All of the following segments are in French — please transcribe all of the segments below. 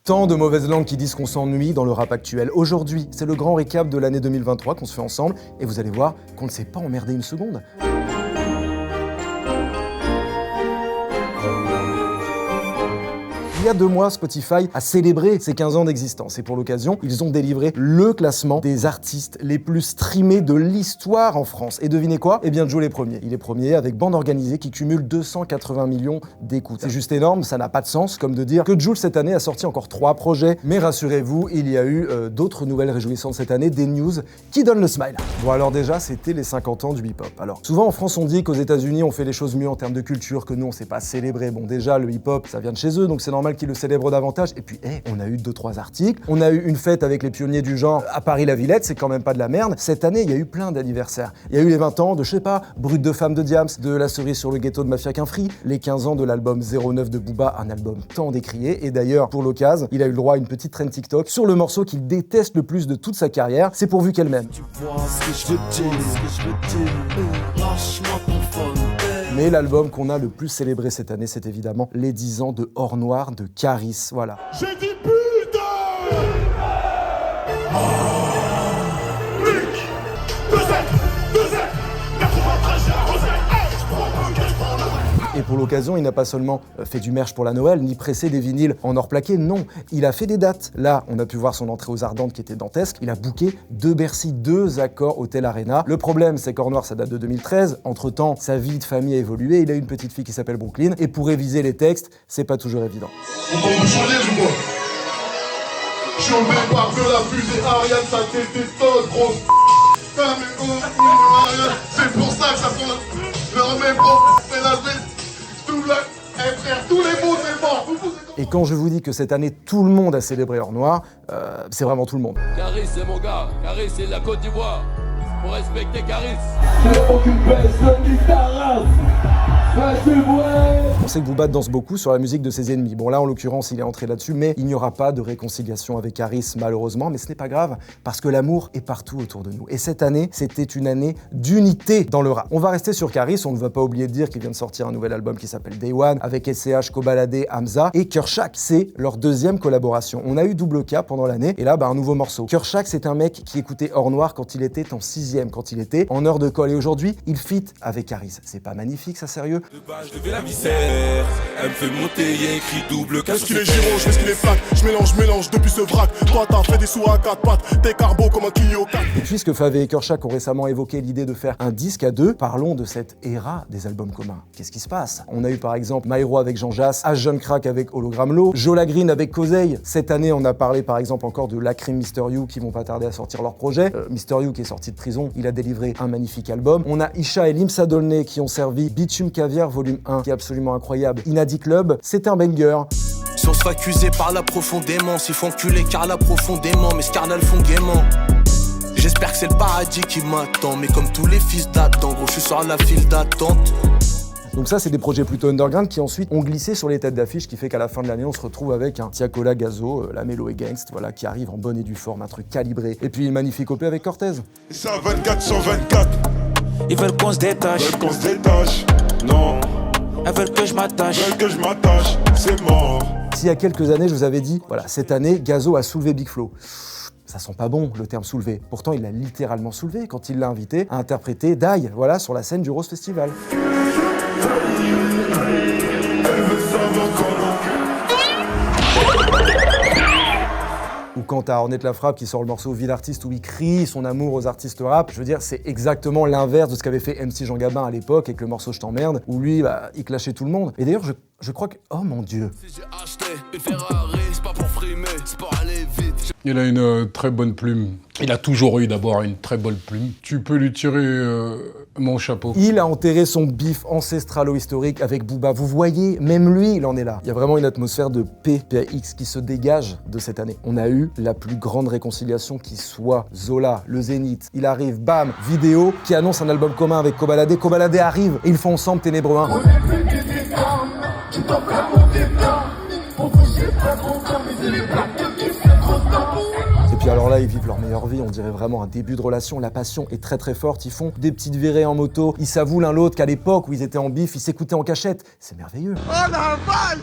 Tant de mauvaises langues qui disent qu'on s'ennuie dans le rap actuel. Aujourd'hui, c'est le grand récap de l'année 2023 qu'on se fait ensemble et vous allez voir qu'on ne s'est pas emmerdé une seconde. Il y a 2 mois, Spotify a célébré ses 15 ans d'existence et pour l'occasion, ils ont délivré le classement des artistes les plus streamés de l'histoire en France. Et devinez quoi? Eh bien, Jul est premier. Il est premier avec Bande Organisée qui cumule 280 millions d'écoutes. C'est juste énorme, ça n'a pas de sens, comme de dire que Jul cette année a sorti encore 3 projets. Mais rassurez-vous, il y a eu d'autres nouvelles réjouissantes cette année, des news qui donnent le smile. Bon alors déjà, c'était les 50 ans du hip-hop. Alors, souvent en France, on dit qu'aux États-Unis, on fait les choses mieux en termes de culture, que nous, on sait pas célébrer. Bon déjà, le hip-hop, ça vient de chez eux, donc c'est normal qu'ils le célèbrent davantage. Et puis, on a eu 2-3 articles. On a eu une fête avec les pionniers du genre à Paris-la-Villette, c'est quand même pas de la merde. Cette année, il y a eu plein d'anniversaires. Il y a eu les 20 ans de, je sais pas, Brut de femme de Diams, de La cerise sur le ghetto de Mafia qu'un Free, les 15 ans de l'album 09 de Booba, un album tant décrié. Et d'ailleurs, pour l'occasion, il a eu le droit à une petite trend TikTok sur le morceau qu'il déteste le plus de toute sa carrière, C'est pourvu qu'elle m'aime. Mais l'album qu'on a le plus célébré cette année, c'est évidemment les 10 ans de Or Noir de Caris, voilà. J'ai dit putain! Et pour l'occasion, il n'a pas seulement fait du merch pour la Noël, ni pressé des vinyles en or plaqué, non, il a fait des dates. Là, on a pu voir son entrée aux Ardentes qui était dantesque, il a booké 2 Bercy, 2 Accor Hotel Arena. Le problème, c'est qu'Or Noir, ça date de 2013, entre-temps, sa vie de famille a évolué, il a une petite fille qui s'appelle Brooklyn, et pour réviser les textes, c'est pas toujours évident. On va me changer, je vois. Chauffé par de la fusée Ariane, ça tétone, grosse. C'est pour ça que ça prend le remets bon, c'est la vie. Frère, tous les mots, c'est mort. Et quand je vous dis que cette année, tout le monde a célébré Or Noir, c'est vraiment tout le monde. Caris, c'est mon gars. Caris, c'est de la Côte d'Ivoire. Faut respecter Caris. On sait que Booba danse beaucoup sur la musique de ses ennemis. Bon là, en l'occurrence, il est entré là-dessus, mais il n'y aura pas de réconciliation avec Caris, malheureusement. Mais ce n'est pas grave, parce que l'amour est partout autour de nous. Et cette année, c'était une année d'unité dans le rap. On va rester sur Caris, on ne va pas oublier de dire qu'il vient de sortir un nouvel album qui s'appelle Day One, avec SCH, Kobalade, Hamza et Kershak. C'est leur 2e collaboration. On a eu Double K pendant l'année, et là, un nouveau morceau. Kershak, c'est un mec qui écoutait Or Noir quand il était en 6e, quand il était en heure de colle. Et aujourd'hui, il feat avec Caris. C'est pas magnifique, ça, sérieux? Je devais la misère, elle me fait monter, y'a écrit double casse. Est-ce qu'il est giro, je qu'il est flac, je mélange depuis ce vrac. Toi t'as fait des sous à 4 pattes, t'es carbo comme un Clio 4. Et puisque Favé et Kershak ont récemment évoqué l'idée de faire un disque à 2, parlons de cette ère des albums communs. Qu'est-ce qui se passe? On a eu par exemple Myro avec Jean Jass, H. Jeune Crack avec Hologram Low, Jola Green avec Kozeil. Cette année, on a parlé par exemple encore de Lacrim, Mister You qui vont pas tarder à sortir leur projet. Mister You qui est sorti de prison, il a délivré un magnifique album. On a Isha et Limsa Dolnay qui ont servi Bitume Caviar volume 1 qui est absolument incroyable. Inadi Club, c'est un banger. Si on se fait accuser par là profondément, s'ils font enculer Carla profondément, mais ce carnal font gaiement. J'espère que c'est le paradis qui m'attend, mais comme tous les fils d'Adam, gros, je suis sur la file d'attente. Donc ça, c'est des projets plutôt underground qui ensuite ont glissé sur les têtes d'affiche, qui fait qu'à la fin de l'année, on se retrouve avec un Tiakola Gazo, La Mélo et Gangst, voilà, qui arrive en bonne et due forme, un truc calibré. Et puis une magnifique OP avec Cortez. C'est un 24 sur 24. Ils veulent qu'on se détache. Ils veulent qu'on se détache. Non. Elles veulent que je m'attache. Ils veulent que je m'attache. C'est mort. Si il y a quelques années, je vous avais dit, voilà, cette année, Gazo a soulevé Big Flo. Ça sent pas bon, le terme soulevé. Pourtant, il l'a littéralement soulevé quand il l'a invité à interpréter Die, voilà, sur la scène du Rose Festival. Ou quant à Ornette La Frappe qui sort le morceau Vie d'artiste où il crie son amour aux artistes rap, je veux dire, c'est exactement l'inverse de ce qu'avait fait MC Jean Gabin à l'époque avec le morceau Je t'emmerde, où lui, il clashait tout le monde. Et d'ailleurs, je crois que... Oh mon Dieu. Il a une très bonne plume. Il a toujours eu d'abord une très bonne plume. Tu peux lui tirer mon chapeau. Il a enterré son bif ancestralo-historique avec Booba. Vous voyez, même lui, il en est là. Il y a vraiment une atmosphère de PPAX qui se dégage de cette année. On a eu la plus grande réconciliation qui soit. Zola, le Zénith, il arrive, bam, vidéo qui annonce un album commun avec Kobalade. Kobalade arrive et ils font ensemble Ténébreux 1. Et puis alors là, ils vivent leur meilleure vie, on dirait vraiment un début de relation, la passion est très très forte, ils font des petites virées en moto, ils s'avouent l'un l'autre qu'à l'époque où ils étaient en bif, ils s'écoutaient en cachette, c'est merveilleux. Oh la vache!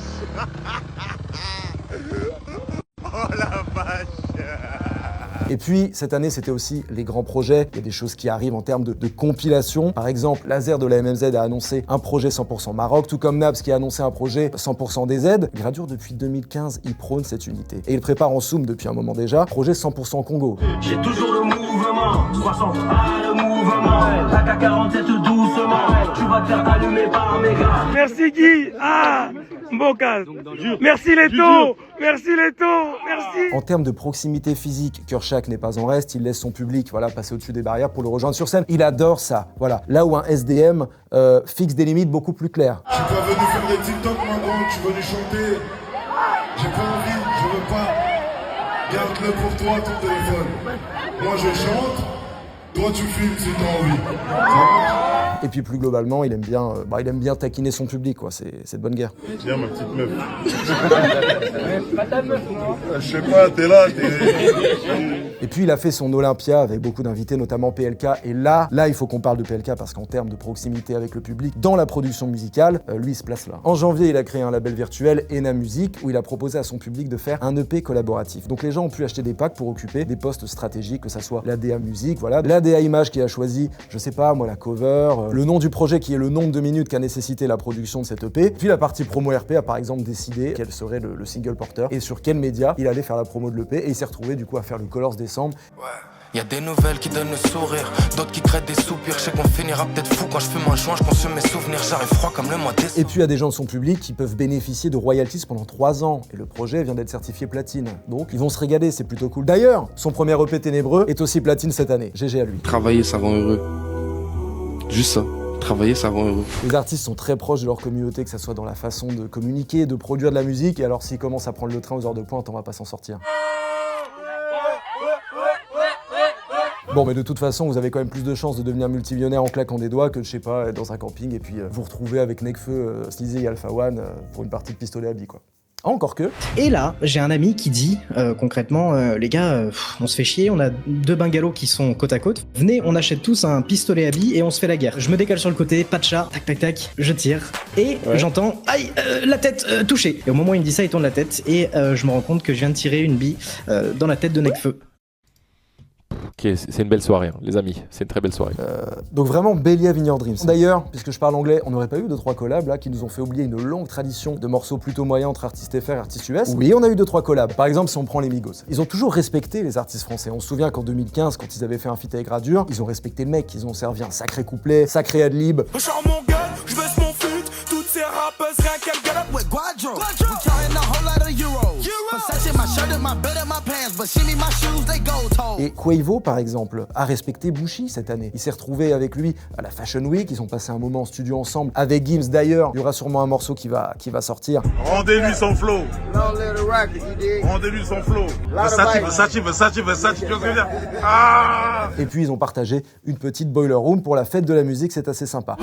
Et puis, cette année, c'était aussi les grands projets. Il y a des choses qui arrivent en termes de compilation. Par exemple, Laser de la MMZ a annoncé un projet 100% Maroc, tout comme Nabs qui a annoncé un projet 100% DZ. Gradure, depuis 2015, il prône cette unité. Et il prépare en soum depuis un moment déjà, projet 100% Congo. J'ai toujours le mouvement, 60 le mouvement, la K47 doucement, tu vas te faire allumer par mes gars. Merci Guy, Bocal. Merci Leto, merci Leto, merci. En termes de proximité physique, Kershak n'est pas en reste, il laisse son public passer au-dessus des barrières pour le rejoindre sur scène. Il adore ça, voilà. Là où un SDM fixe des limites beaucoup plus claires. Je suis pas venu faire des TikTok, ma grande, je suis venu chanter. J'ai pas envie, je veux pas. Garde-le pour toi, ton téléphone. Moi je chante, toi tu filmes si t'as envie. Et puis plus globalement, il aime bien taquiner son public, quoi. C'est de bonne guerre. Tiens ma petite meuf. Pas ta meuf, non. Je sais pas, t'es là, Et puis il a fait son Olympia avec beaucoup d'invités, notamment PLK. Et là, il faut qu'on parle de PLK parce qu'en termes de proximité avec le public, dans la production musicale, lui il se place là. En janvier, il a créé un label virtuel, Ena Music, où il a proposé à son public de faire un EP collaboratif. Donc les gens ont pu acheter des packs pour occuper des postes stratégiques, que ça soit l'ADA Music, voilà, l'ADA Image qui a choisi, je sais pas moi, la cover, le nom du projet qui est le nombre de minutes qu'a nécessité la production de cet EP. Puis la partie promo RP a par exemple décidé quel serait le single porteur et sur quel média il allait faire la promo de l'EP, et il s'est retrouvé du coup à faire le Colors décembre. Ouais. Y'a des nouvelles qui donnent le sourire, d'autres qui créent des soupirs. Je sais qu'on finira peut-être fou quand je fume un joint, je consomme mes souvenirs, j'arrive froid comme le mois de décembre. Et puis il y a des gens de son public qui peuvent bénéficier de royalties pendant 3 ans. Et le projet vient d'être certifié platine. Donc ils vont se régaler, c'est plutôt cool. D'ailleurs, son premier EP Ténébreux est aussi platine cette année. GG à lui. Travailler, ça rend heureux. Juste ça. Travailler, ça rend heureux. Les artistes sont très proches de leur communauté, que ça soit dans la façon de communiquer, de produire de la musique. Et alors s'ils commencent à prendre le train aux heures de pointe, on va pas s'en sortir. Bon, mais de toute façon, vous avez quand même plus de chances de devenir multimillionnaire en claquant des doigts que, je sais pas, être dans un camping et puis vous retrouver avec Nekfeu, Sneezy et Alpha One pour une partie de pistolet à billes, quoi. Ah, encore que. Et là, j'ai un ami qui dit, concrètement, les gars, on se fait chier, on a 2 bungalows qui sont côte à côte. Venez, on achète tous un pistolet à billes et on se fait la guerre. Je me décale sur le côté, pas de chat, tac tac tac, je tire. Et j'entends, aïe, la tête touchée. Et au moment où il me dit ça, il tourne la tête et je me rends compte que je viens de tirer une bille dans la tête de Nekfeu. Ok, c'est une belle soirée, hein, les amis, c'est une très belle soirée. Donc vraiment bélier à Vineyard Dreams. D'ailleurs, puisque je parle anglais, on n'aurait pas eu 2-3 collabs là qui nous ont fait oublier une longue tradition de morceaux plutôt moyens entre artistes FR et artistes US. Oui, on a eu 2-3 collabs. Par exemple, si on prend les Migos. Ils ont toujours respecté les artistes français. On se souvient qu'en 2015, quand ils avaient fait un feat avec Gradure, ils ont respecté le mec, ils ont servi un sacré couplet, sacré ad-lib. Je sors mon gun, je baisse mon fut, toutes ces rappeuses rien qu'elles get up with Guadro. We carrying a whole lot of euros. Versace my shirt and my belt and my pants, but shimmy my shoes, they gold toe. Et Quavo, par exemple, a respecté Bushi cette année. Il s'est retrouvé avec lui à la Fashion Week, ils ont passé un moment en studio ensemble. Avec Gims d'ailleurs, il y aura sûrement un morceau qui va sortir. Rendez-lui son flow. Rendez-lui son flow. Versace, tu vois ce que je veux dire? Ah! Et puis ils ont partagé une petite boiler room pour la fête de la musique, c'est assez sympa.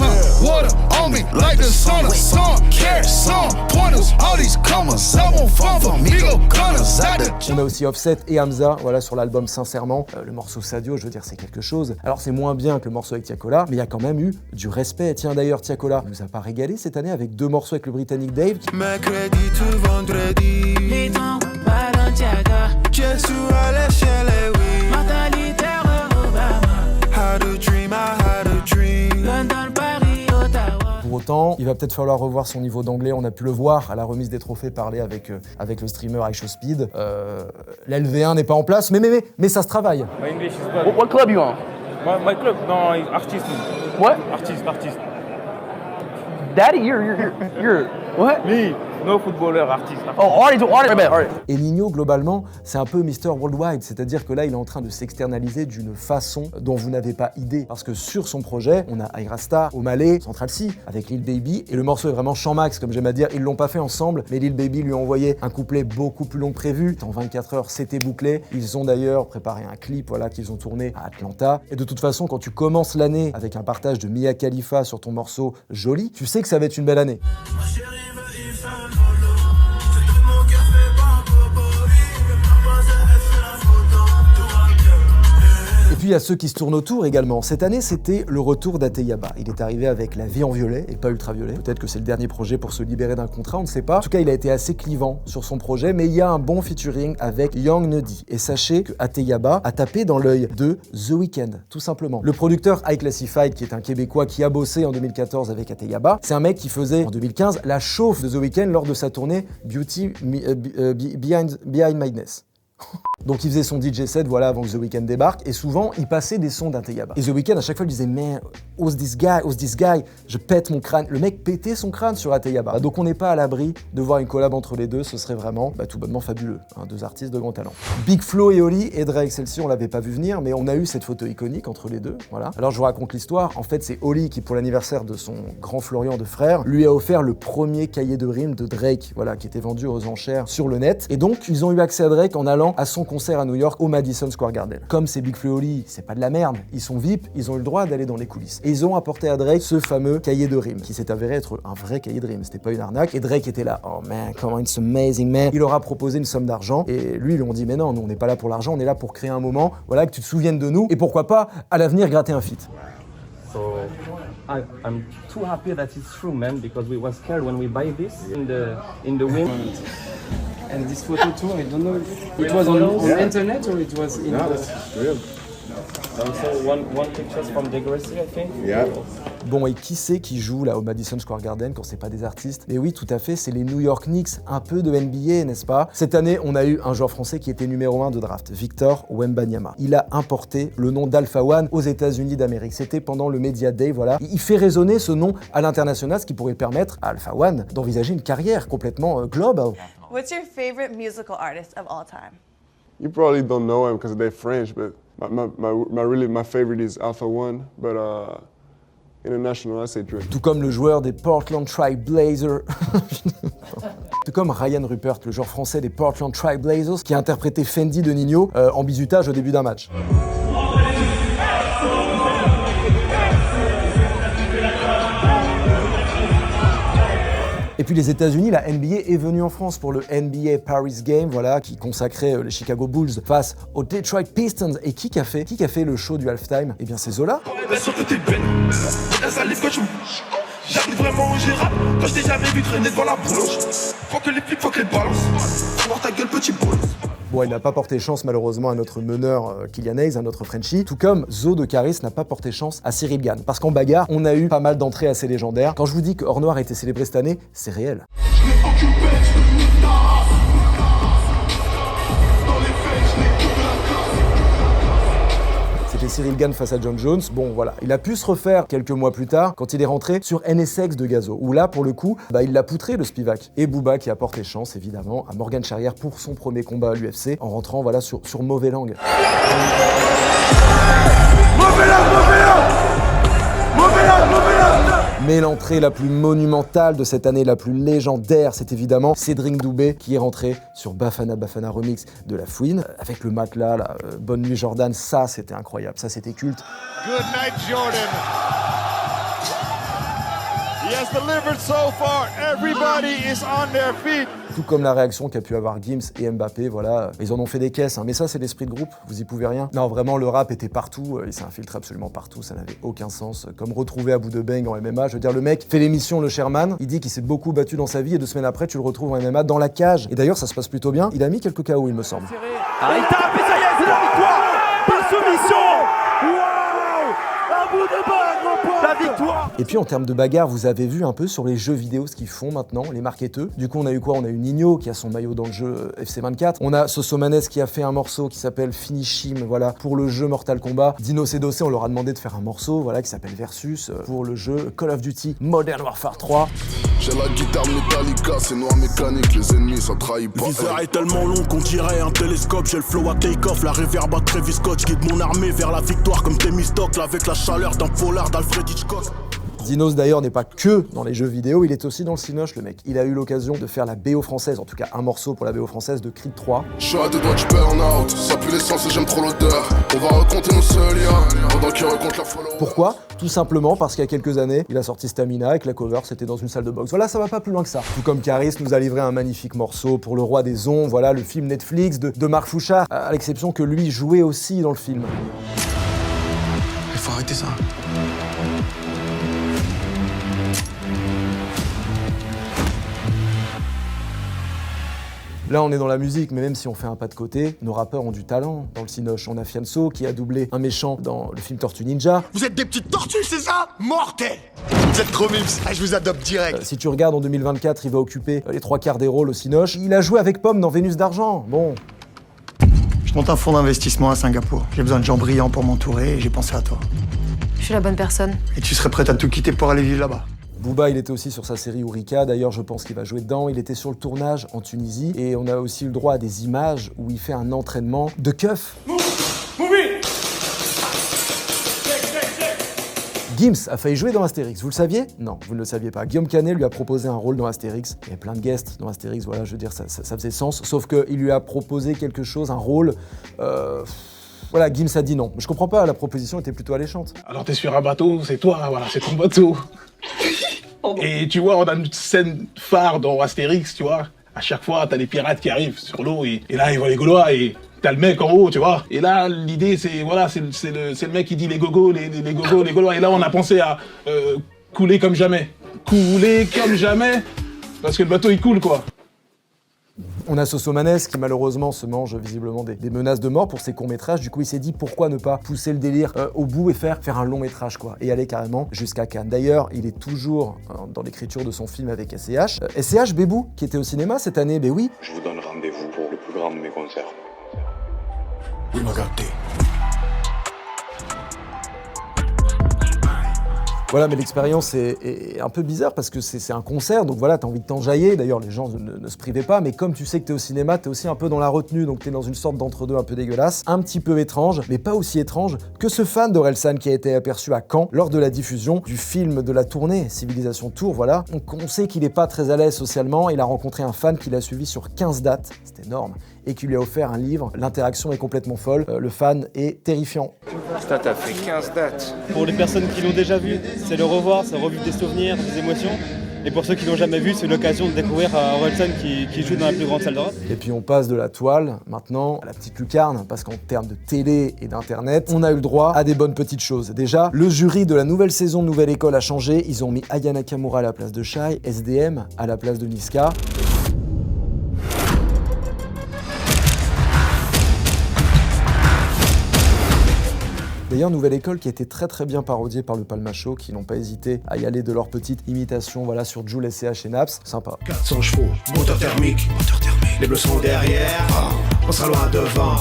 On a aussi Offset et Hamza, voilà, sur l'album Sincèrement. Le morceau Sadio, je veux dire, c'est quelque chose. Alors c'est moins bien que le morceau avec Tiakola, mais il y a quand même eu du respect. Tiens d'ailleurs, Tiakola nous a pas régalé cette année avec 2 morceaux avec le Britannique Dave. Mercredi to vendredi. Pour autant, il va peut-être falloir revoir son niveau d'anglais. On a pu le voir à la remise des trophées parler avec le streamer iShowSpeed. L'LV1 n'est pas en place, mais ça se travaille. What club you on? My club, no, artist. What? Artist. Daddy, you're what? Me, no footballer, artist. Oh, artist. Et Nino, globalement, c'est un peu Mr. Worldwide, c'est-à-dire que là, il est en train de s'externaliser d'une façon dont vous n'avez pas idée. Parce que sur son projet, on a Ayra Starr, Omalé, Central C, avec Lil Baby, et le morceau est vraiment champ max, comme j'aime à dire. Ils l'ont pas fait ensemble, mais Lil Baby lui a envoyé un couplet beaucoup plus long que prévu. En 24 heures, c'était bouclé. Ils ont d'ailleurs préparé un clip, voilà, qu'ils ont tourné à Atlanta. Et de toute façon, quand tu commences l'année avec un partage de Mia Khalifa sur ton morceau Jolie, tu sais que ça va être une belle année. Et puis il y a ceux qui se tournent autour également. Cette année, c'était le retour d'Ateyaba. Il est arrivé avec La Vie en violet et pas Ultraviolet. Peut-être que c'est le dernier projet pour se libérer d'un contrat, on ne sait pas. En tout cas, il a été assez clivant sur son projet, mais il y a un bon featuring avec Young Nudy. Et sachez que Ateyaba a tapé dans l'œil de The Weeknd, tout simplement. Le producteur High Classified, qui est un Québécois qui a bossé en 2014 avec Ateyaba, c'est un mec qui faisait en 2015 la chauffe de The Weeknd lors de sa tournée Beauty Behind Madness. Donc il faisait son DJ set voilà avant que The Weeknd débarque et souvent il passait des sons d'Ateyaba. Et The Weeknd à chaque fois il disait man, who's this guy, je pète mon crâne. Le mec pétait son crâne sur Ateyaba. Donc on n'est pas à l'abri de voir une collab entre les deux, ce serait vraiment tout bonnement fabuleux. Deux artistes de grand talent. Big Flo et Oli et Drake, celle-ci on l'avait pas vu venir mais on a eu cette photo iconique entre les deux. Voilà. Alors je vous raconte l'histoire. En fait c'est Oli qui pour l'anniversaire de son grand Florian de frère lui a offert le premier cahier de rimes de Drake, voilà, qui était vendu aux enchères sur le net. Et donc ils ont eu accès à Drake en allant à son concert à New York au Madison Square Garden. Comme c'est Big Flo et Oli, c'est pas de la merde, ils sont VIP, ils ont eu le droit d'aller dans les coulisses. Et ils ont apporté à Drake ce fameux cahier de rimes, qui s'est avéré être un vrai cahier de rimes, c'était pas une arnaque. Et Drake était là, oh man, come on, it's amazing man. Il leur a proposé une somme d'argent, et lui, ils lui ont dit, mais non, nous on n'est pas là pour l'argent, on est là pour créer un moment, voilà, que tu te souviennes de nous, et pourquoi pas, à l'avenir, gratter un feat. So I'm too happy that it's true, man, because we was scared when we buy this in the wind. And this photo too, I don't know if it was on internet or it was in that's real. Also one picture from Degrassi, I think. Yeah. Bon, et qui c'est qui joue là au Madison Square Garden quand c'est pas des artistes? Et oui, tout à fait, c'est les New York Knicks, un peu de NBA, n'est-ce pas? Cette année, on a eu un joueur français qui était numéro 1 de draft, Victor Wembanyama. Il a importé le nom d'Alpha One aux États-Unis d'Amérique. C'était pendant le Media Day, voilà. Il fait résonner ce nom à l'international, ce qui pourrait permettre à Alpha One d'envisager une carrière complètement global. What's your favorite musical artist of all time? You probably don't know him because they're French, but my favorite is Alpha One, but international, I say Drake. Tout comme le joueur des Portland Trail Blazers. Tout comme Ryan Rupert, le joueur français des Portland Trail Blazers, qui a interprété Fendi de Nino en bizutage au début d'un match. Et puis les États-Unis, la NBA est venue en France pour le NBA Paris Game, voilà, qui consacrait les Chicago Bulls face aux Detroit Pistons. Et qui a fait le show du halftime? Eh bien c'est Zola. J'arrive vraiment au gérable, quand je t'ai jamais vu traîner devant la boulange. Faut que les flics, faut que les balances. Faut voir ta gueule, petit boule. Bon, il n'a pas porté chance malheureusement à notre meneur Killian Hayes, à notre Frenchie, tout comme Zo de Caris n'a pas porté chance à Cyril Gann. Parce qu'en bagarre, on a eu pas mal d'entrées assez légendaires. Quand je vous dis que Hors Noir a été célébré cette année, c'est réel. C'était Cyril Gann face à John Jones. Bon, voilà. Il a pu se refaire quelques mois plus tard quand il est rentré sur NSX de Gazo, où là, pour le coup, il l'a poutré le Spivak. Et Booba qui a porté chance, évidemment, à Morgan Charrière pour son premier combat à l'UFC, en rentrant, voilà, sur Mauvais Langue. Mais l'entrée la plus monumentale de cette année, la plus légendaire, c'est évidemment Cédric Doumbé qui est rentré sur Bafana Bafana Remix de La Fouine, avec le matelas, là, Bonne Nuit Jordan, ça c'était incroyable, ça c'était culte. Good night Jordan. He has delivered so far, everybody is on their feet. Tout comme la réaction qu'a pu avoir Gims et Mbappé, voilà, ils en ont fait des caisses, hein. Mais ça c'est l'esprit de groupe, vous y pouvez rien. Non, vraiment le rap était partout, il s'est infiltré absolument partout, ça n'avait aucun sens. Comme retrouver Abou Debeng en MMA, je veux dire le mec fait l'émission Le Sherman, il dit qu'il s'est beaucoup battu dans sa vie et 2 semaines après tu le retrouves en MMA dans la cage. Et d'ailleurs ça se passe plutôt bien, il a mis quelques KO il me semble. Ah, il tape et ça y est, c'est la victoire par soumission. Waouh, Abou Debeng, la victoire. Et puis en termes de bagarre, vous avez vu un peu sur les jeux vidéo ce qu'ils font maintenant, les marketeurs. Du coup on a eu quoi? On a eu Nino qui a son maillot dans le jeu FC24. On a Sosomanes qui a fait un morceau qui s'appelle Finish Him, voilà, pour le jeu Mortal Kombat. Dino Cédocé, on leur a demandé de faire un morceau, voilà, qui s'appelle Versus, pour le jeu Call of Duty Modern Warfare 3. J'ai la guitare Metallica, c'est noir mécanique, les ennemis ça trahit pas. Le viseur est tellement long qu'on dirait un télescope. J'ai le flow à take-off, la réverb à Travis Scott. Guide mon armée vers la victoire comme Temistocle, avec la chaleur d'un polar d'Alfred Hitchcock. Dinos d'ailleurs n'est pas que dans les jeux vidéo, il est aussi dans le cinoche le mec. Il a eu l'occasion de faire la BO française, en tout cas un morceau pour la BO française de Creed 3. Je suis à 2 doigts du burn-out, ça pue l'essence et j'aime trop l'odeur. On va raconter nos seuls liens, pendant qu'ils racontent la folle. Pourquoi? Tout simplement parce qu'il y a quelques années, il a sorti Stamina et que la cover c'était dans une salle de boxe. Voilà, ça va pas plus loin que ça. Tout comme Caris nous a livré un magnifique morceau pour Le Roi des Ondes, voilà, le film Netflix de Marc Fouchard, à l'exception que lui jouait aussi dans le film. faut arrêter ça. Là, on est dans la musique, mais même si on fait un pas de côté, nos rappeurs ont du talent. Dans le Cinoche, on a Fianso qui a doublé un méchant dans le film Tortue Ninja. Vous êtes des petites tortues, c'est ça? Mortel! Vous êtes trop mimes, je vous adopte direct. Si tu regardes en 2024, il va occuper les 3/4 des rôles au Cinoche. Il a joué avec Pomme dans Vénus d'argent. Bon. Je monte un fonds d'investissement à Singapour. J'ai besoin de gens brillants pour m'entourer et j'ai pensé à toi. Je suis la bonne personne. Et tu serais prête à tout quitter pour aller vivre là-bas? Booba, il était aussi sur sa série Ourika, d'ailleurs je pense qu'il va jouer dedans. Il était sur le tournage en Tunisie et on a aussi eu le droit à des images où il fait un entraînement de keuf. Gims a failli jouer dans Astérix, vous le saviez? Non, vous ne le saviez pas. Guillaume Canet lui a proposé un rôle dans Astérix. Il y avait plein de guests dans Astérix, voilà, je veux dire, ça faisait sens. Sauf qu'il lui a proposé quelque chose, un rôle... Voilà, Gims a dit non. Je comprends pas, la proposition était plutôt alléchante. Alors t'es sur un bateau, c'est toi, voilà, c'est ton bateau. Et tu vois, on a une scène phare dans Astérix, tu vois. À chaque fois, t'as les pirates qui arrivent sur l'eau et là, ils voient les Gaulois et t'as le mec en haut, tu vois. Et là, l'idée, c'est voilà, c'est le mec qui dit les gogos, les gogos, les Gaulois. Et là, on a pensé à couler comme jamais. Couler comme jamais, parce que le bateau, il coule, quoi. On a Sosomanes qui malheureusement se mange visiblement des menaces de mort pour ses courts-métrages. Du coup, il s'est dit pourquoi ne pas pousser le délire au bout et faire un long-métrage, quoi. Et aller carrément jusqu'à Cannes. D'ailleurs, il est toujours dans l'écriture de son film avec SCH. SCH, Bébou, qui était au cinéma cette année, ben oui. Je vous donne rendez-vous pour le plus grand de mes concerts. Oui, m'a gâté. Voilà, mais l'expérience est un peu bizarre parce que c'est un concert, donc voilà, t'as envie de t'enjailler. D'ailleurs, les gens ne se privaient pas, mais comme tu sais que t'es au cinéma, t'es aussi un peu dans la retenue, donc t'es dans une sorte d'entre-deux un peu dégueulasse, un petit peu étrange, mais pas aussi étrange que ce fan d'Orelsan qui a été aperçu à Caen lors de la diffusion du film de la tournée, Civilisation Tour, voilà. Donc on sait qu'il est pas très à l'aise socialement, il a rencontré un fan qui l'a suivi sur 15 dates, c'est énorme, et qui lui a offert un livre. L'interaction est complètement folle, le fan est terrifiant. Putain, t'as fait 15 dates. Pour les personnes qui l'ont déjà vu, c'est le revoir, c'est revivre des souvenirs, des émotions. Et pour ceux qui l'ont jamais vu, c'est l'occasion de découvrir Orelsan qui joue dans la plus grande salle d'Europe. Et puis on passe de la toile maintenant à la petite lucarne, parce qu'en termes de télé et d'internet, on a eu le droit à des bonnes petites choses. Déjà, le jury de la nouvelle saison de Nouvelle École a changé. Ils ont mis Aya Nakamura à la place de Shai, SDM à la place de Niska. D'ailleurs, Nouvelle École qui a été très bien parodiée par le Palma Show, qui n'ont pas hésité à y aller de leur petite imitation, voilà, sur Jul, SCH et Naps. Sympa. 400 chevaux, moteur thermique. Les bleus sont derrière, on sera loin devant.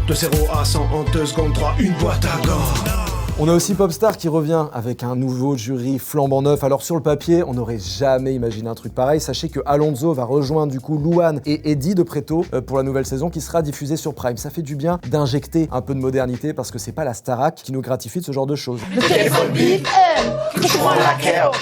De 0 à 100 en 2 secondes 3, une boîte à gants. On a aussi Popstar qui revient avec un nouveau jury flambant neuf. Alors sur le papier, on n'aurait jamais imaginé un truc pareil. Sachez que Alonso va rejoindre du coup Louane et Eddie de Preto pour la nouvelle saison qui sera diffusée sur Prime. Ça fait du bien d'injecter un peu de modernité parce que c'est pas la Starac qui nous gratifie de ce genre de choses. Le téléphone bip, je prends la chaos.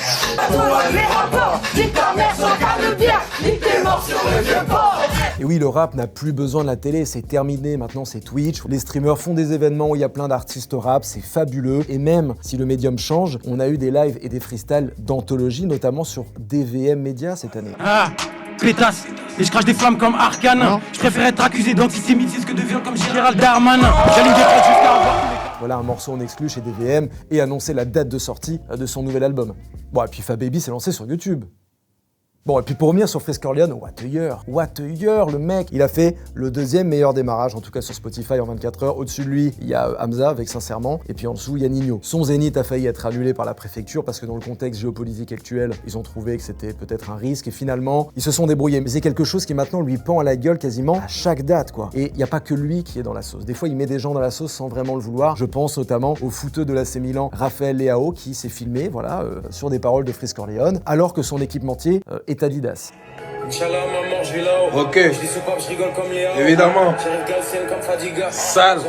Les rapports, nique ta mère sans câble bière, nique tes morts sur le vieux port. Et oui, le rap n'a plus besoin de la télé, c'est terminé, maintenant c'est Twitch. Les streamers font des événements où il y a plein d'artistes rap, c'est fabuleux. Et même si le médium change, on a eu des lives et des freestyles d'anthologie, notamment sur DVM Media cette année. Ah, pétasse, et je crache des flammes comme Arcane. Je préfère être accusé d'antisémitisme que de viol comme Gérald Darmanin. J'allume des potes jusqu'à avoir... Voilà un morceau en exclu chez DVM et annoncer la date de sortie de son nouvel album. Bon, et puis Fababy s'est lancé sur YouTube. Bon, et puis pour revenir sur Freeze Corleone, what a year, le mec, il a fait le deuxième meilleur démarrage, en tout cas sur Spotify en 24 heures. Au-dessus de lui, il y a Hamza avec Sincèrement, et puis en dessous, il y a Nino. Son zénith a failli être annulé par la préfecture parce que dans le contexte géopolitique actuel, ils ont trouvé que c'était peut-être un risque, et finalement, ils se sont débrouillés. Mais c'est quelque chose qui maintenant lui pend à la gueule quasiment à chaque date, quoi. Et il n'y a pas que lui qui est dans la sauce. Des fois, il met des gens dans la sauce sans vraiment le vouloir. Je pense notamment au footeux de l'AC Milan, Raphaël Leao, qui s'est filmé, voilà, sur des paroles de Freeze Corleone, alors que son équipementier est Adidas. Inch'Allah, maman, je vais là-haut. Ok. Je dis soupape, je rigole comme Léa. Évidemment. J'arrive galsienne comme Fadiga. Sale.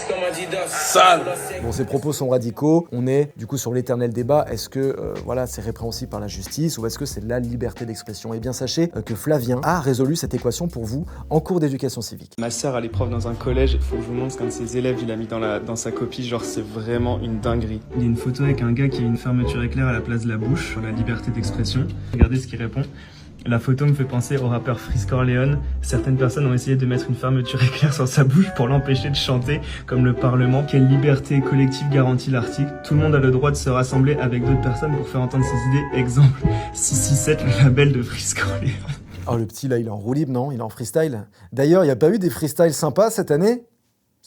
Comme Adidas. Sale. Bon, ces propos sont radicaux. On est du coup sur l'éternel débat. Est-ce que voilà, c'est répréhensible par la justice ou est-ce que c'est de la liberté d'expression? Eh bien, sachez que Flavien a résolu cette équation pour vous en cours d'éducation civique. Ma sœur, elle est prof dans un collège. Il faut que je vous montre qu'un de ses élèves, il a mis dans sa copie. Genre, c'est vraiment une dinguerie. Il y a une photo avec un gars qui a une fermeture éclair à la place de la bouche sur la liberté d'expression. Regardez ce qu'il répond. La photo me fait penser au rappeur Freeze Corleone. Certaines personnes ont essayé de mettre une fermeture éclair sur sa bouche pour l'empêcher de chanter, comme le Parlement. Quelle liberté collective garantit l'article? Tout le monde a le droit de se rassembler avec d'autres personnes pour faire entendre ses idées. Exemple, 667, le label de Freeze Corleone. Oh, le petit, là, il est en roue libre, non? Il est en freestyle. D'ailleurs, il n'y a pas eu des freestyles sympas cette année?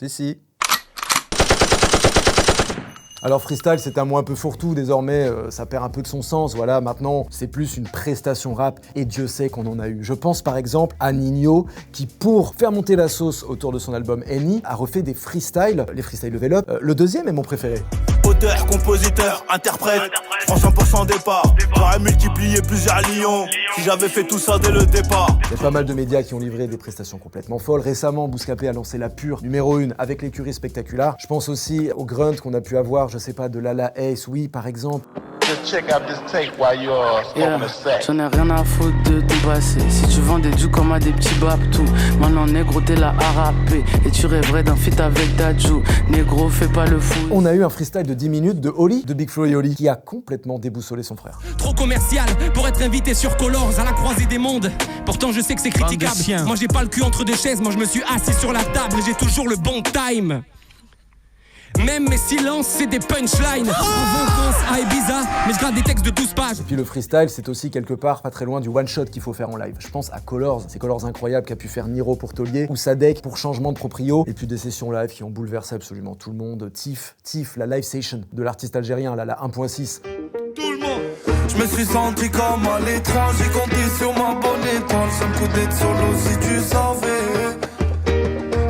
Si. Alors freestyle, c'est un mot un peu fourre-tout, désormais ça perd un peu de son sens, voilà, maintenant c'est plus une prestation rap, et Dieu sait qu'on en a eu. Je pense par exemple à Nino, qui pour faire monter la sauce autour de son album Any, a refait des freestyles, les freestyles level up. Le deuxième est mon préféré. Auteur, compositeur, interprète, je prends 100% départ. J'aurais multiplié plusieurs lions si j'avais fait tout ça dès le départ. Il y a pas mal de médias qui ont livré des prestations complètement folles. Récemment, Bouscapé a lancé la pure numéro 1 avec l'écurie spectaculaire. Je pense aussi au grunt qu'on a pu avoir, je sais pas, de Lala Ace, oui, par exemple. J'en ai rien à foutre de ton passé. Si tu vends des dous comme à des petits baptous, maintenant négro t'es là à rapper. Et tu rêverais d'un feat avec Dadju. Négro fais pas le fou. On a eu un freestyle de 10 minutes de Oli, de Big Flo et Oli, qui a complètement déboussolé son frère. Trop commercial pour être invité sur Colors à la croisée des mondes. Pourtant je sais que c'est critiquable. Moi j'ai pas le cul entre deux chaises, moi je me suis assis sur la table et j'ai toujours le bon time. Même mes silences, c'est des punchlines. En vacances à Ibiza, mais je gratte des textes de 12 pages. Et puis le freestyle, c'est aussi quelque part pas très loin du one-shot qu'il faut faire en live. Je pense à Colors, ces Colors incroyables qu'a pu faire Niro pour Taulier, ou Sadek pour Changement de Proprio, et puis des sessions live qui ont bouleversé absolument tout le monde. Tif, la live session de l'artiste algérien, la 1.6. Tout le monde. Je me suis senti comme à l'étranger, compté sur ma bonne étoile. Ça me coûte d'être solo si tu savais.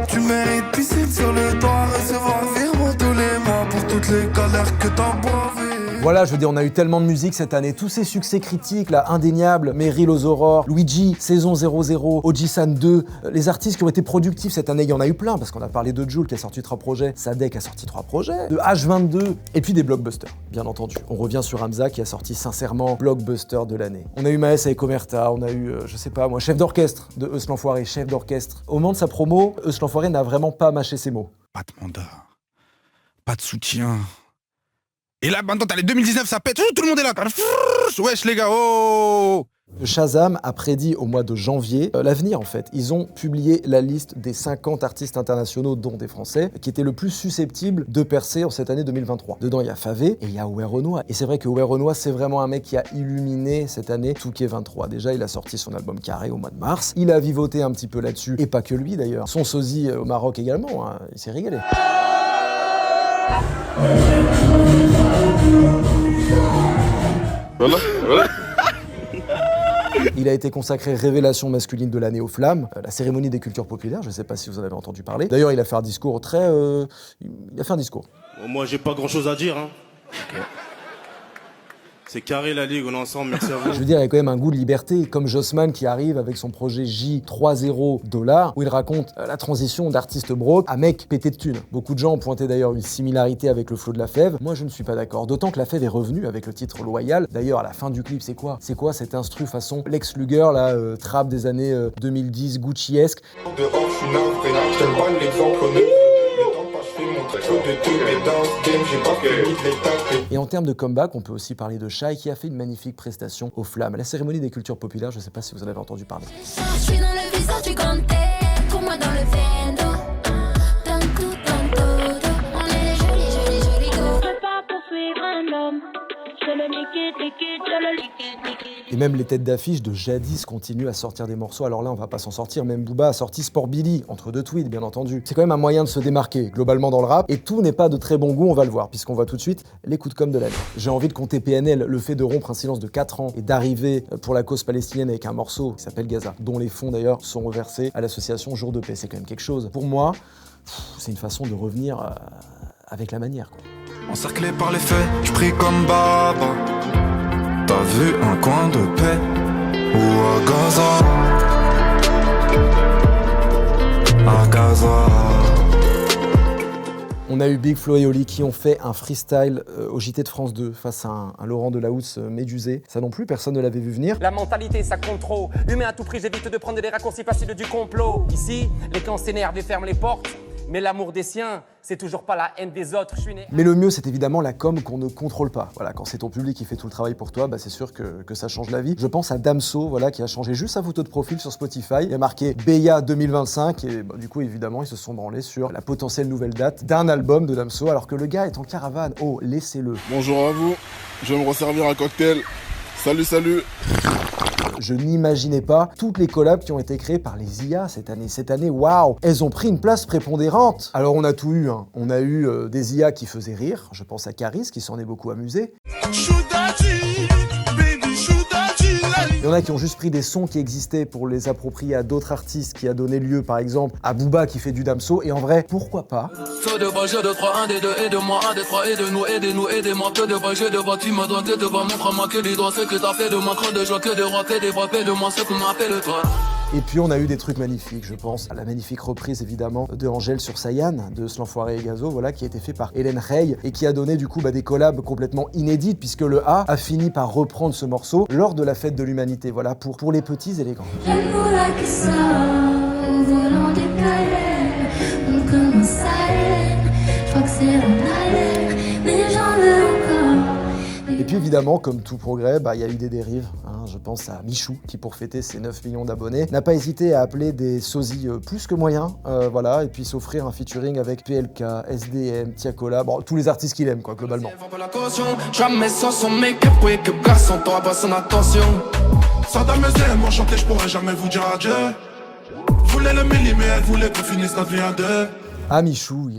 Tu mérites piscine sur le toit, recevoir un virement tous les mois pour toutes les galères que t'as boivées. Voilà, je veux dire, on a eu tellement de musique cette année, tous ces succès critiques là, indéniables, Meryl aux Aurores, Luigi, Saison 00, Oji-san 2, les artistes qui ont été productifs cette année, il y en a eu plein, parce qu'on a parlé de Jul qui a sorti 3 projets, Sadek a sorti 3 projets, de H22, et puis des blockbusters, bien entendu. On revient sur Hamza qui a sorti sincèrement blockbuster de l'année. On a eu Maes avec Omerta, on a eu, je sais pas moi, chef d'orchestre de Eus l'Enfoiré, chef d'orchestre. Au moment de sa promo, Eus l'Enfoiré n'a vraiment pas mâché ses mots. Pas de mandat, pas de soutien. Et là, maintenant, t'as les 2019, ça pète, tout le monde est là. Wesh les gars, oh. Shazam a prédit au mois de janvier l'avenir en fait. Ils ont publié la liste des 50 artistes internationaux, dont des Français, qui étaient le plus susceptibles de percer en cette année 2023. Dedans, il y a Favé et il y a Ouai Renoir. Et c'est vrai que Ouai Renoir, c'est vraiment un mec qui a illuminé cette année Touquet 23. Déjà, il a sorti son album Carré au mois de mars. Il a vivoté un petit peu là-dessus, et pas que lui d'ailleurs. Son sosie au Maroc également, hein. Il s'est régalé. Voilà. Il a été consacré révélation masculine de l'année aux Flammes, la cérémonie des cultures populaires, je sais pas si vous en avez entendu parler. D'ailleurs, il a fait un discours il a fait un discours. Bon, moi, j'ai pas grand-chose à dire, hein. Okay. C'est carré la ligue, on est ensemble, merci à vous. Je veux dire, il y a quand même un goût de liberté, comme Jossman qui arrive avec son projet J30$, où il raconte la transition d'artiste broke à mec pété de thunes. Beaucoup de gens ont pointé d'ailleurs une similarité avec le flow de La Fève. Moi, je ne suis pas d'accord, d'autant que La Fève est revenu avec le titre Loyal. D'ailleurs, à la fin du clip, c'est quoi cet instru façon Lex Luger, là, trap des années 2010, Gucci-esque. Dehors, je suis navré, je t'aime pas l'exemple honnête. Et en termes de comeback, on peut aussi parler de Shai qui a fait une magnifique prestation aux Flammes, à la cérémonie des cultures populaires, je sais pas si vous en avez entendu parler. Je suis dans le visage du grand pour moi dans le vendo. On est les jolis go. Je peux pas poursuivre un homme. Je le liquide, je le liquide. Et même les têtes d'affiche de jadis continuent à sortir des morceaux. Alors là, on va pas s'en sortir. Même Booba a sorti Sport Billy, entre deux tweets, bien entendu. C'est quand même un moyen de se démarquer, globalement dans le rap. Et tout n'est pas de très bon goût, on va le voir, puisqu'on voit tout de suite les coups de com' de l'année. J'ai envie de compter PNL, le fait de rompre un silence de 4 ans et d'arriver pour la cause palestinienne avec un morceau qui s'appelle Gaza, dont les fonds d'ailleurs sont reversés à l'association Jour de Paix. C'est quand même quelque chose. Pour moi, c'est une façon de revenir avec la manière, quoi. Encerclé par les faits, je prie comme Baba. T'as vu un coin de paix ou à Gaza? À Gaza. On a eu Big Flo et Oli qui ont fait un freestyle au JT de France 2 face à un Laurent Delahousse médusé. Ça non plus, personne ne l'avait vu venir. La mentalité, ça compte trop. Humain à tout prix, j'évite de prendre des raccourcis faciles du complot. Ici, les camps s'énervent et ferment les portes. Mais l'amour des siens, c'est toujours pas la haine des autres. Je suis né. Mais le mieux, c'est évidemment la com qu'on ne contrôle pas. Voilà, quand c'est ton public qui fait tout le travail pour toi, bah c'est sûr que ça change la vie. Je pense à Damso, voilà, qui a changé juste sa photo de profil sur Spotify. Il a marqué Beya 2025 et bah, du coup, évidemment, ils se sont branlés sur la potentielle nouvelle date d'un album de Damso, alors que le gars est en caravane. Oh, laissez-le. Bonjour à vous, je vais me resservir un cocktail. Salut, salut. Je n'imaginais pas toutes les collabs qui ont été créées par les IA cette année. Cette année, waouh, elles ont pris une place prépondérante. Alors on a tout eu, hein. On a eu des IA qui faisaient rire. Je pense à Caris qui s'en est beaucoup amusé. Il y en a qui ont juste pris des sons qui existaient pour les approprier à d'autres artistes, qui a donné lieu par exemple à Booba qui fait du Damso, et en vrai, pourquoi pas? Feu de bras, jeu de 3, 1 des 2, aide-moi, 1 des 3, aide-nous, aidez-nous, aidez-moi. Peu de bras, jeu de bras, tu me dois, que de bras, montre-moi que des doigts, ce que t'as fait de moi, creux de joie, que de roi, que des bras, paix de moi, ce qu'on m'appelle toi. Et puis on a eu des trucs magnifiques, je pense à la magnifique reprise évidemment de Angèle sur Sayan, de Slanfoiré et Gazo, voilà, qui a été fait par Hélène Rey et qui a donné du coup des collabs complètement inédites puisque le A fini par reprendre ce morceau lors de la fête de l'humanité, voilà, pour les petits et les grands. Et puis évidemment, comme tout progrès, il y a eu des dérives. Hein. Je pense à Michou, qui pour fêter ses 9 millions d'abonnés, n'a pas hésité à appeler des sosies plus que moyens, voilà, et puis s'offrir un featuring avec PLK, SDM, Tiakola, bon, tous les artistes qu'il aime, quoi, globalement. Jamais sans son make-up, wake up, garçon, t'auras pas son attention. Sans t'amuser, moi chanter, je pourrais jamais vous dire adieu. Voulais le milli, mais elle voulait qu'on finisse notre vie à deux. Ah, Michou,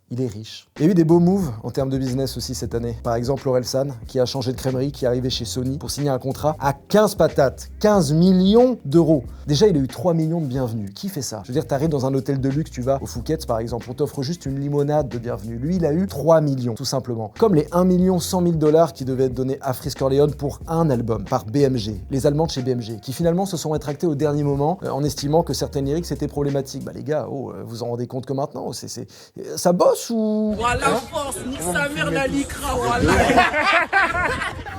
il est riche. Il y a eu des beaux moves en termes de business aussi cette année. Par exemple, Orelsan, qui a changé de crèmerie, qui est arrivé chez Sony pour signer un contrat à 15 patates, 15 millions d'euros. Déjà, il a eu 3 millions de bienvenus. Qui fait ça? Je veux dire, t'arrives dans un hôtel de luxe, tu vas au Phuket par exemple, on t'offre juste une limonade de bienvenue. Lui, il a eu 3 millions, tout simplement. Comme les 1 100 000 $ qui devaient être donnés à Frisk Orleans pour un album, par BMG, les Allemands de chez BMG, qui finalement se sont rétractés au dernier moment en estimant que certaines lyrics étaient problématiques. Bah les gars, vous en rendez compte que maintenant, ça bosse ou... Voilà, force, nique sa mère la licra, voilà.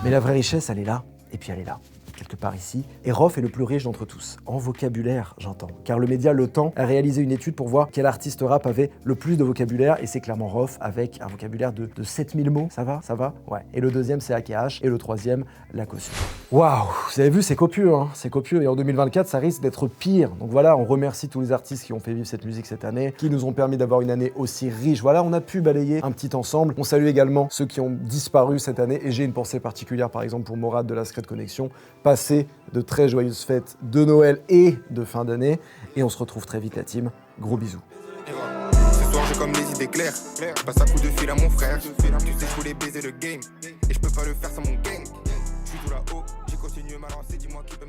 Mais la vraie richesse, elle est là, et puis elle est là, quelque part ici. Et Rof est le plus riche d'entre tous, en vocabulaire, j'entends. Car le média Le Temps a réalisé une étude pour voir quel artiste rap avait le plus de vocabulaire, et c'est clairement Rof, avec un vocabulaire de 7000 mots. Ça va? Ça va? Ouais. Et le deuxième, c'est AKH, et le troisième, La Caution. Waouh! Vous avez vu, c'est copieux, hein? C'est copieux, et en 2024, ça risque d'être pire. Donc voilà, on remercie tous les artistes qui ont fait vivre cette musique cette année, qui nous ont permis d'avoir une année aussi riche. Voilà, on a pu balayer un petit ensemble. On salue également ceux qui ont disparu cette année, et j'ai une pensée particulière, par exemple, pour Morad de la Secret Connection. Passez de très joyeuses fêtes de Noël et de fin d'année, et on se retrouve très vite la team. Gros bisous. Ce soir j'ai comme les idées claires, je passe à coup de fil à mon frère. Tu sais je voulais baiser le game, et je peux pas le faire sans mon gang. Je suis tout là-haut, j'ai continué ma lancée, dis-moi qui peut me